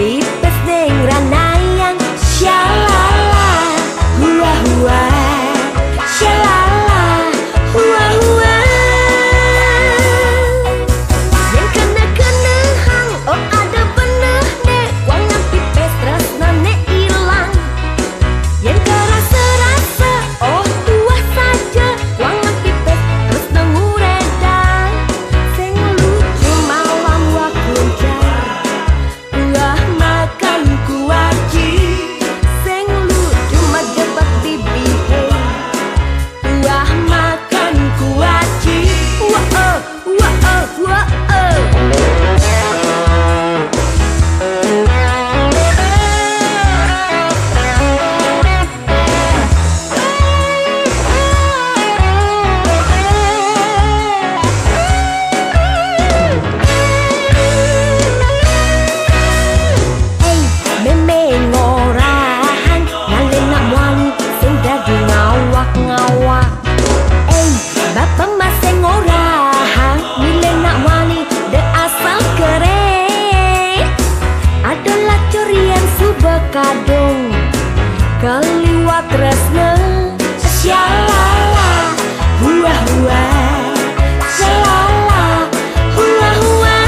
pipes deng ranayang syalala hua hua syalala hua hua yang kena hang oh ada bener deh wangan pipes tresna ne ilang yang kerasa-rasa oh tua saja wangan pipes tresna nguredang sing lucu malam wakuncar ulah makan kuaci sing lucu majebat bibi hey ulah makan kuaci wah meme ngorahan ngalih nak wani sing dadi ngawak-ngawak bapak masih ngorahan milih nak wani de asal keren adalah curian subekadung keliwat tresna syalala hua hua syalala hua hua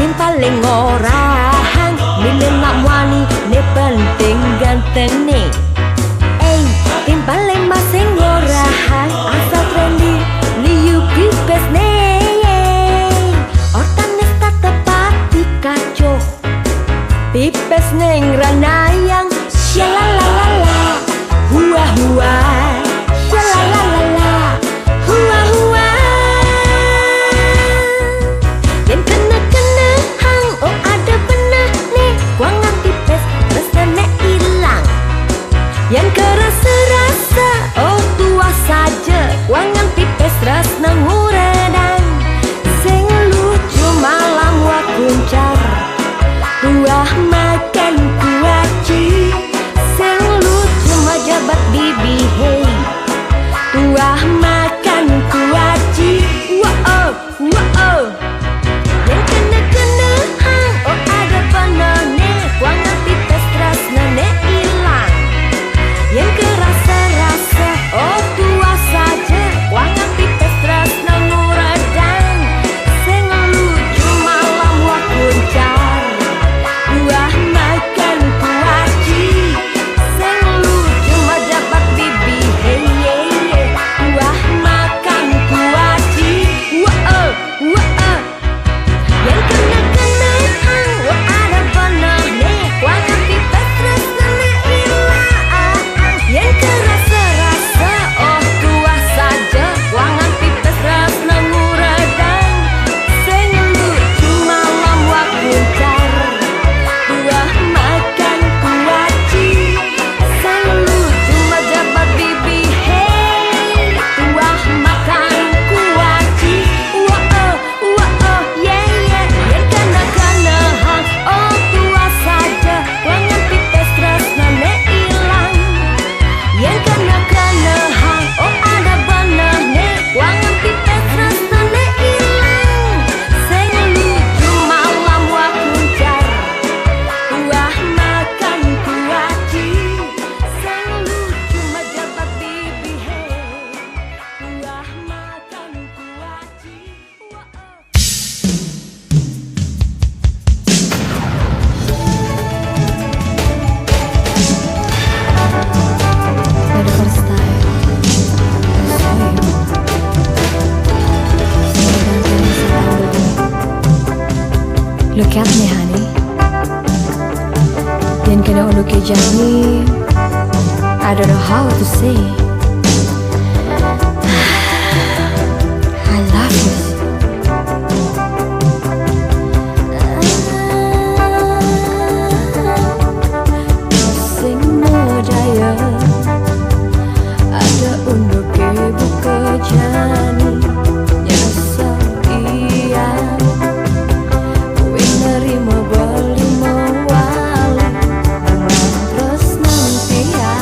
tim paling ngorahan milih nak wani ne penting ganteng nih tim paling masing ngorahan asal trendy liu pipes nih ortanes tak tepat di kacau pipes neng ranayang syalalalala hua hua syalalalala hua hua yang kena hang oh ada bener nih wangan pipes tresna ne ilang yang kerasa-rasa oh tua saja wangan pipes tresna nguredang sing lucu malam wakuncar buah makan kuaci sing lucu majabat bibi hey buah makan kuaci wah yang kena hang oh ada bener nih wangan pipes tresna ne ilang yang kerasa-rasa oh tua saja wangan pipes tresna nguredang sing lucu malam wakuncar buah makan kuaci sing lucu majabat bibi hey buah makan kuaci wah yang kena hang oh ada bener nih wangan pipes tresna ne ilang yang kerasa-rasa oh tua saja wangan pipes tresna nguredang sing lucu malam wakuncar buah makan kuaci sing lucu majabat bibi hey buah makan kuaci wah yang kena hang oh tua saja wangan pipes tresna ne ilang yang kena hang oh ada bener nih wangan pipes tresna ne ilang sing lucu malam wakuncar buah makan kuaci sing lucu majabat bibi hey buah makan kuaci For the first time, I saw you. Look at me, honey. Yan kena uluk ke jani. I don't know how to say. I love you. Sing no daya. Ada untuk ibu kejani nyasa iya wing nerima beli mawali terus nanti ya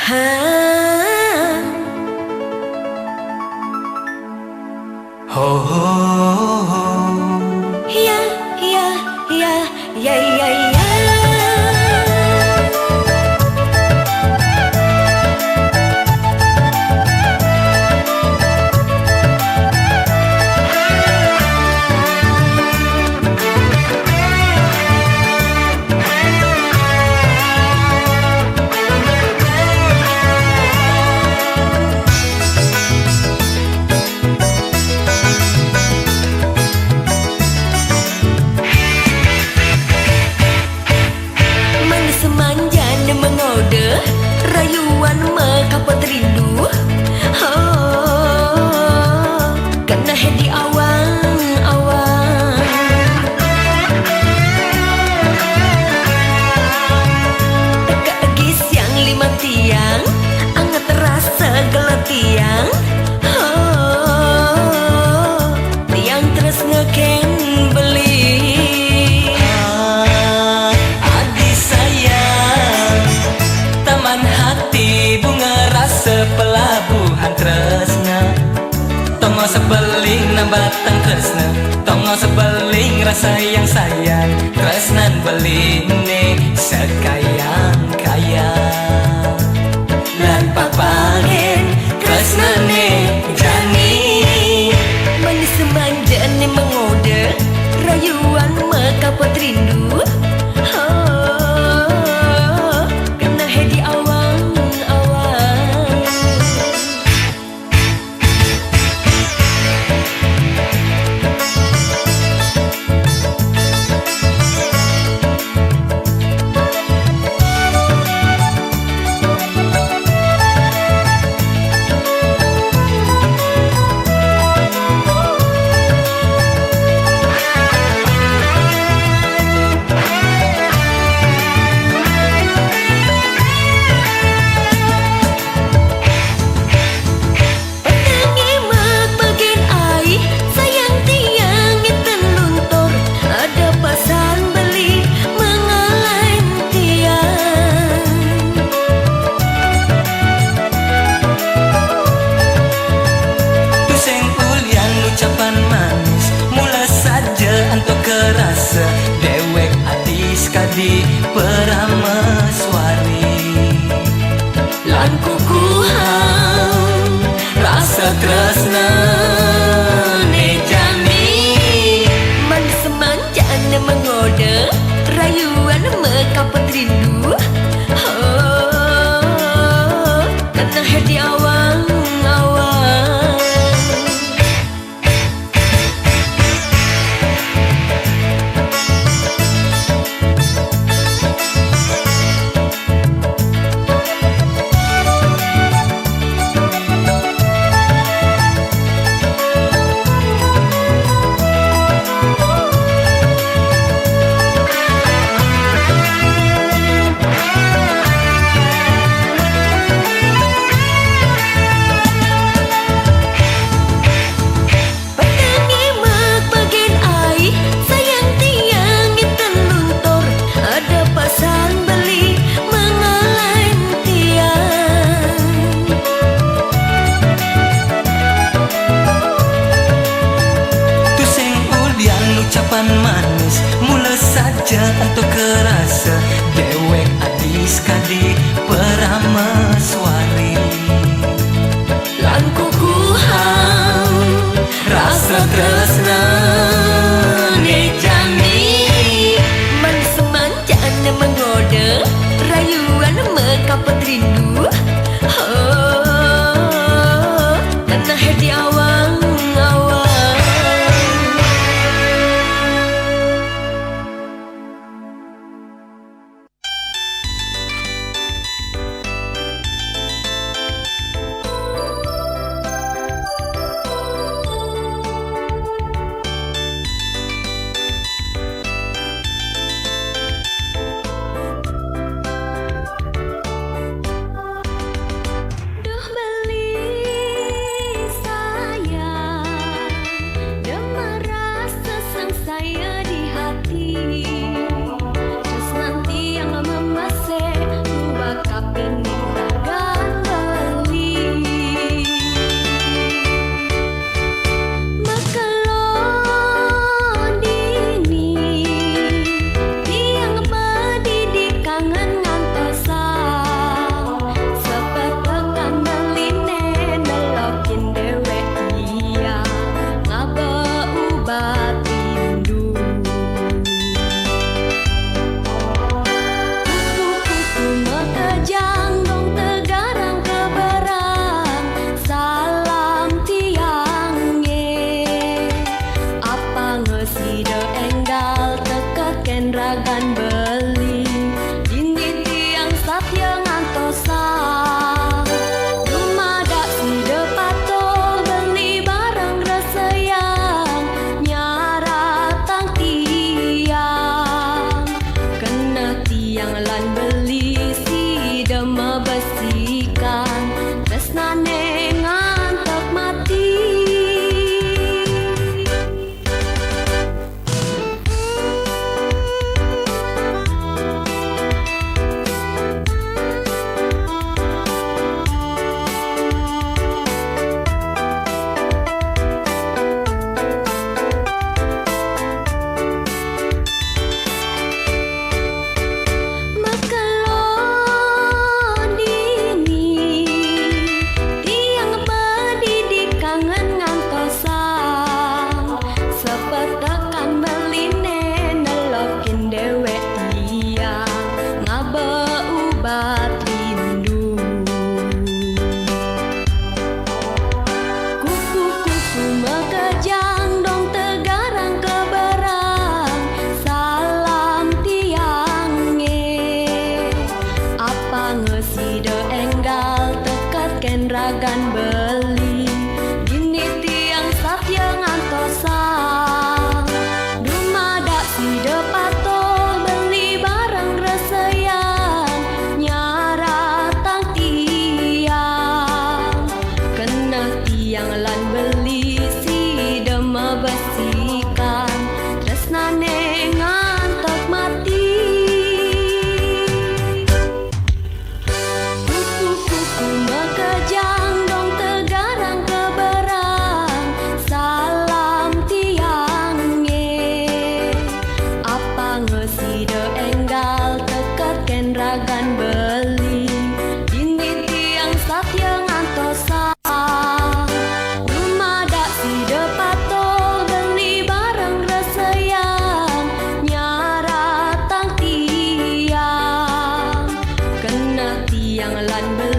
Ho ho ho. Ya, ya, ya, ya, ya, ya. Rayuan mekapot rindu, oh, kena di awang-awang. Teka agis yang 5 tiang, anget terasa gelat tiang, oh, tiang terus ngeken beli. Pelabuhan tresna, tongo sebeling nambatan tresna, tongo sebeling rasa yang sayang, tresnan beline sekayang-kayang. Lan papangen tresnane jani, manis semanjane mengode, rayuan mekapot rindu, oh, kena di awang. Dewek adis kadi perameswari, lan kukuhang rasa tresna ne jami, manis semanjane mengode, rayuan mekapot rindu, oh, kena di awang-awang. Manis mula saja untuk kerasa, dewek adis kadi perameswari, lan kukuhang rasa tresna ne jami, manis semanjane mengode, rayuan mekapot rindu, oh, kena di awang-awang.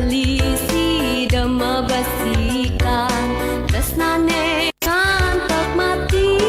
selisih dema basikan tresnane kantok mati.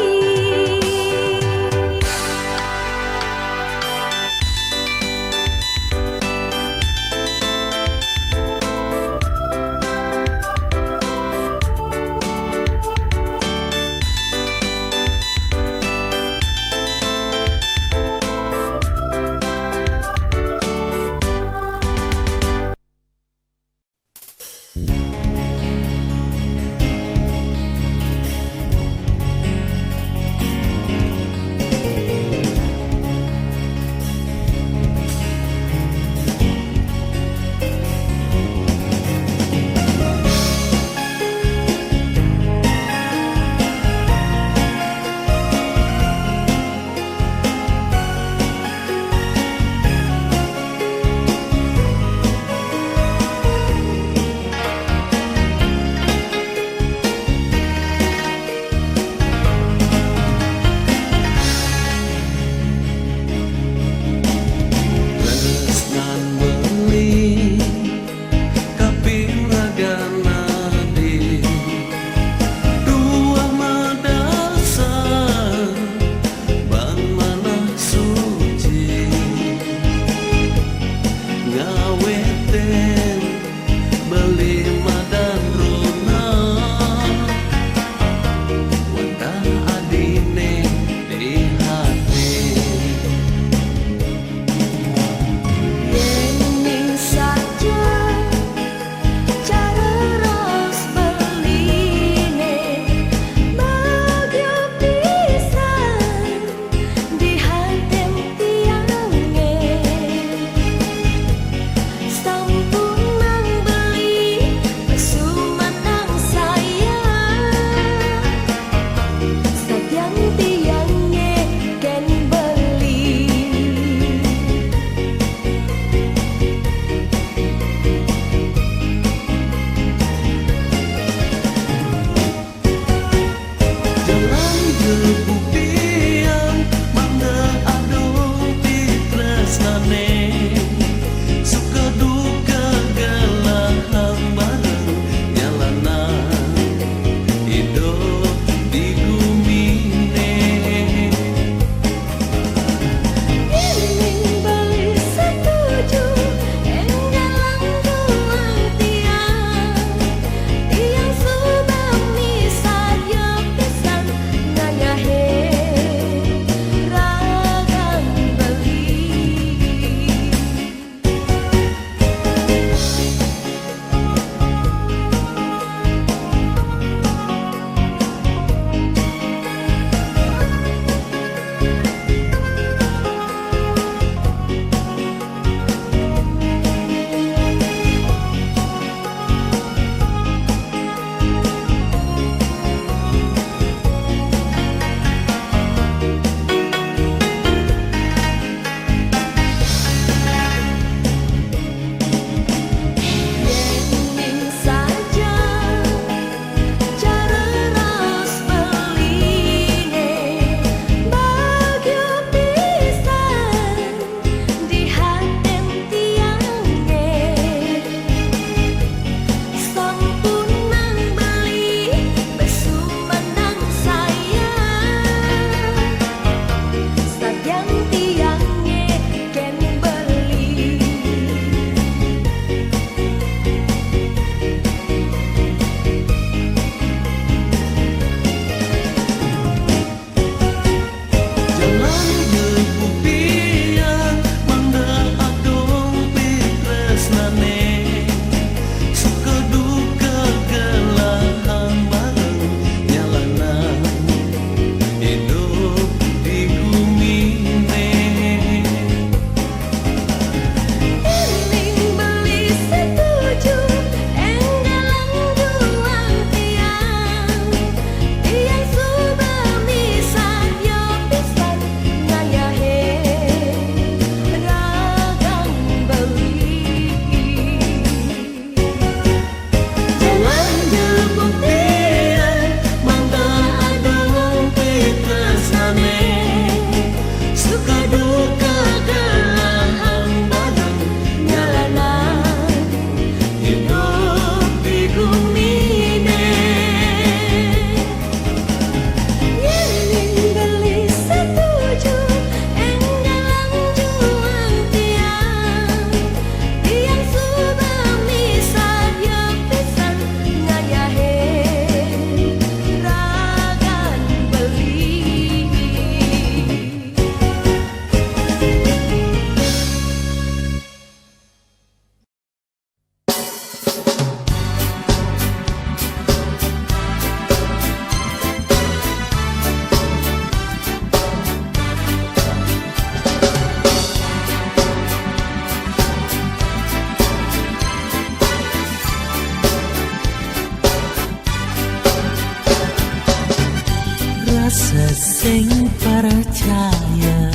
sing percaya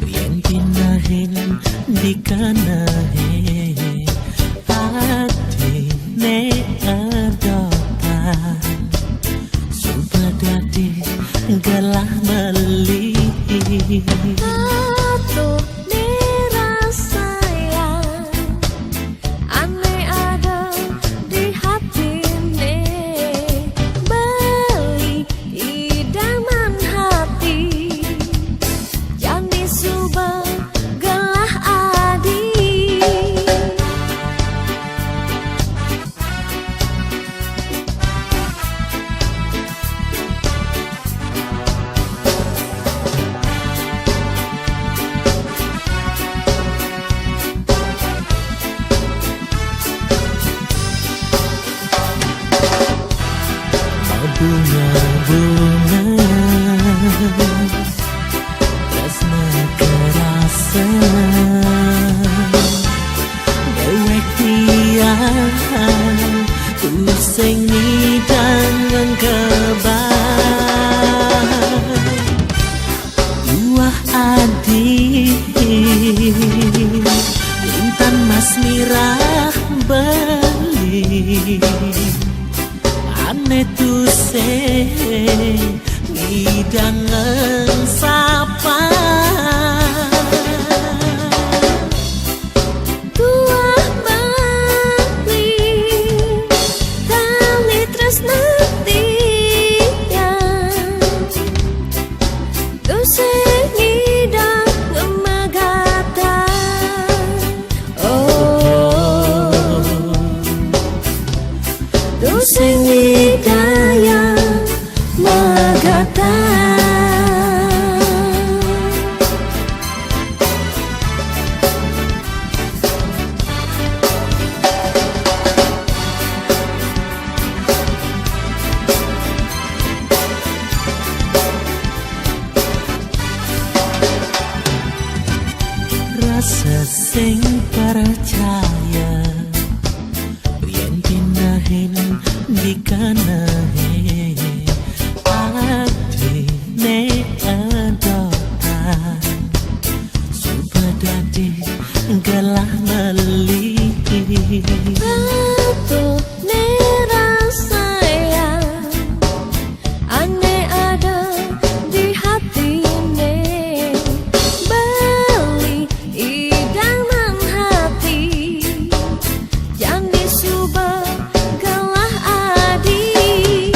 yen pinahin dikenahe atine adotan sumpah dadi gelah meli. Satu dirasayang, aneh ada di hati nih, beli idaman hati, jangan subah gelah adi. Bunga-bunga tresna kerasa dewek tiang tu sing nidang kebal dua adik Intan Mas Mirah beli ane tu se ngidangan sapa Tuah bali tali tresna tiang, tu sing ngidang ngemagatan. Oh, tu sing ngidayang magatan. Rasa sing percaya yen pinahin dikenahe atine adotan sumpah dadi gelah meli. Satu dirasayang, aneh ada di hati nih, beli idaman hati, jangan disubah gelah adi.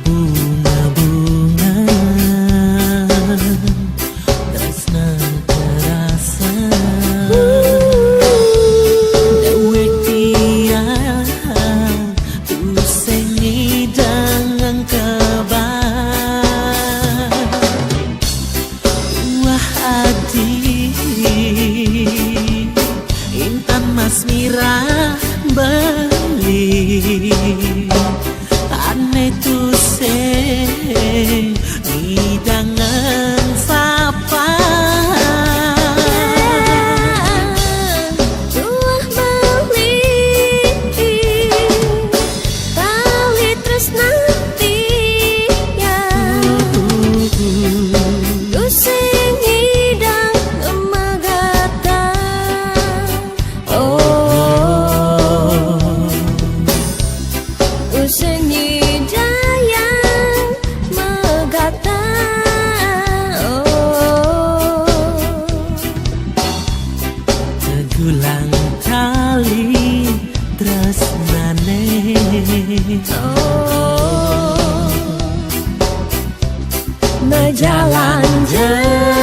Bunga-bunga tresna terasa dewek tiang tu sing nidang kebal wah adi Intan Mas Mirah beli ane tu sing ngidangan sapa Tuah bali tali tresna tiang, tu sing ngidang ngemagatan. Oh, tu sing ngidayang magatan. Oh, tegulang tali tresnane oh, berjalan jauh.